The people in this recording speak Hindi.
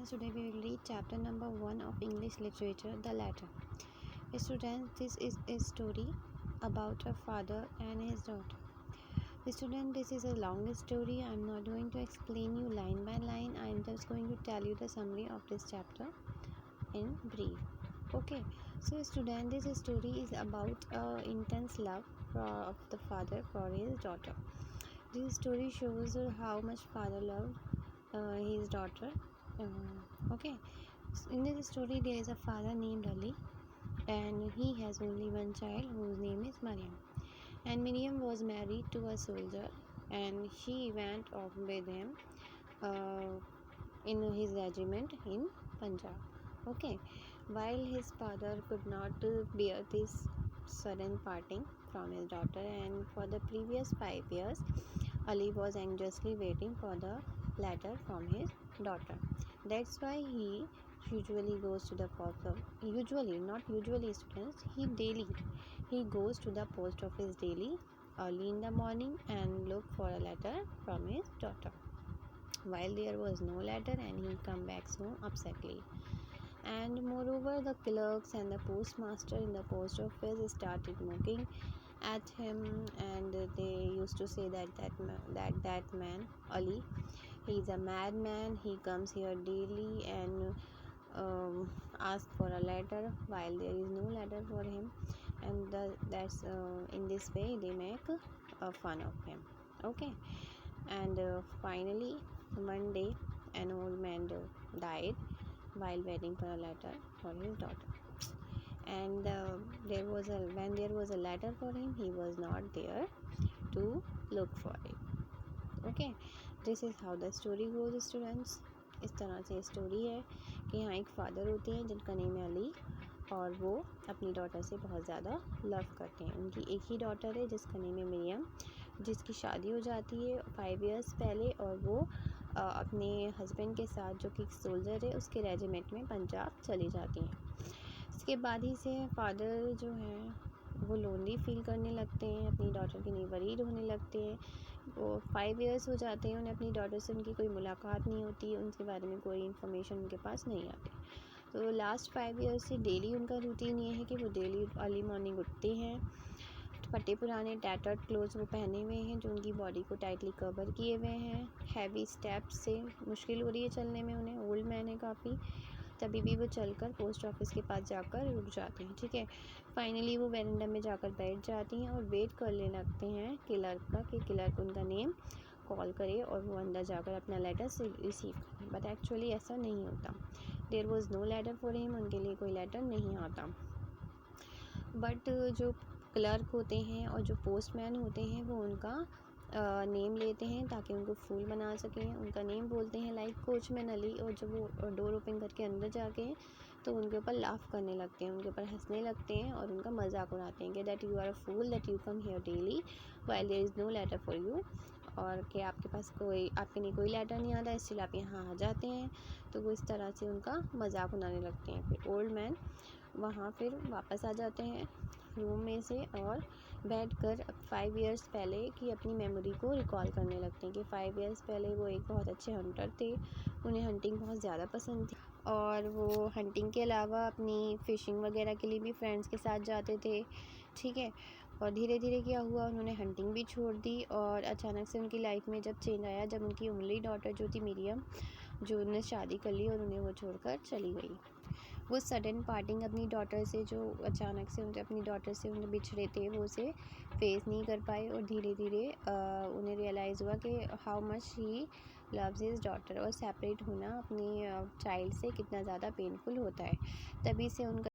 students, today we will read chapter number 1 of English literature, The Letter. Students, this is a story about a father and his daughter. Student, this is a long story. I am not going to explain you line by line. I am just going to tell you the summary of this chapter in brief. Okay, so student, this story is about intense love of the father for his daughter. This story shows how much father loved his daughter. Okay, in this story there is a father named Ali, and he has only one child whose name is Mariam. And Miriam was married to a soldier, and she went off with him in his regiment in Punjab. Okay, while his father could not bear this sudden parting from his daughter, and for the previous 5 years Ali was anxiously waiting for the letter from his daughter. That's why he usually goes to the post of students, he goes to the post office daily early in the morning and look for a letter from his daughter. While there was no letter, and he come back home upsetly. And moreover, the clerks and the postmaster in the post office started mocking at him, and they used to say that man Ali, he is a madman. He comes here daily and ask for a letter while there is no letter for him, and that's in this way they make fun of him. Okay, and finally one day an old man died while waiting for a letter for his daughter, and when there was a letter for him, he was not there to look for it. Okay, this is how the story goes, students. इस तरह से स्टोरी है कि यहाँ एक फादर होते हैं जिनका नेम है अली, और वो अपनी डॉटर से बहुत ज़्यादा लव करते हैं. उनकी एक ही डॉटर है जिसका नेम है मरियम, जिसकी शादी हो जाती है 5 इयर्स पहले, और वो अपने हस्बैंड के साथ, जो कि सोल्जर है, उसके रेजिमेंट में पंजाब चली जाती हैं. इसके बाद ही से फादर जो हैं वो लोनली फील करने लगते हैं, अपनी डॉटर के लिए वरीड होने लगते हैं. वो 5 इयर्स हो जाते हैं, उन्हें अपनी डॉटर से उनकी कोई मुलाकात नहीं होती, उनके बारे में कोई इन्फॉर्मेशन उनके पास नहीं आती. तो लास्ट 5 इयर्स से डेली उनका रूटीन ये है कि वो डेली अर्ली मॉर्निंग उठते हैं. फटे पुराने टैटर्ड क्लोथ्स वो पहने हुए हैं, जो उनकी बॉडी को टाइटली कवर किए हुए हैं. हैवी स्टेप्स से मुश्किल हो रही है चलने में उन्हें, ओल्ड मैन है काफ़ी, तभी भी वो चलकर पोस्ट ऑफिस के पास जाकर रुक जाते हैं. ठीक है, फाइनली वो वेरेंडा में जाकर बैठ जाती हैं और वेट करने लगते हैं क्लर्क का, कि क्लर्क उनका नेम कॉल करे और वो अंदर जाकर अपना लेटर रिसीव करें. बट एक्चुअली ऐसा नहीं होता. There was no letter for him, उनके लिए कोई लेटर नहीं आता. बट जो क्लर्क होते हैं और जो पोस्टमैन होते हैं वो उनका नेम लेते हैं ताकि उनको फूल बना सकें. उनका नेम बोलते हैं लाइक कोचमैन अली, और जब वो डोर ओपन करके अंदर जाके तो उनके ऊपर लाफ करने लगते हैं, उनके ऊपर हंसने लगते हैं और उनका मजाक उड़ाते हैं कि that you are a fool that you come here daily while there is no letter for you, और कि आपके पास आपके लिए कोई लेटर नहीं आता, इसलिए आप यहाँ आ जाते हैं. तो वो इस तरह से उनका मजाक उड़ाने लगते हैं. फिर ओल्ड मैन वहाँ फिर वापस आ जाते हैं रूम में से और बैठकर 5 इयर्स पहले की अपनी मेमोरी को रिकॉल करने लगते हैं कि 5 इयर्स पहले वो एक बहुत अच्छे हंटर थे, उन्हें हंटिंग बहुत ज़्यादा पसंद थी, और वो हंटिंग के अलावा अपनी फ़िशिंग वगैरह के लिए भी फ्रेंड्स के साथ जाते थे. ठीक है, और धीरे धीरे क्या हुआ, उन्होंने हंटिंग भी छोड़ दी, और अचानक से उनकी लाइफ में जब चेंज आया, जब उनकी ओनली डॉटर जो थी मरियम, जो उन्हें शादी कर ली और उन्हें वो छोड़कर चली गई. वो सडन पार्टिंग अपनी डॉटर से, जो अचानक से अपनी डॉटर से उन्हें बिछड़े थे, वो उसे फेस नहीं कर पाए, और धीरे धीरे उन्हें रियलाइज़ हुआ कि how much he loves his daughter, और सेपरेट होना अपनी चाइल्ड से कितना ज़्यादा पेनफुल होता है. तभी से उनका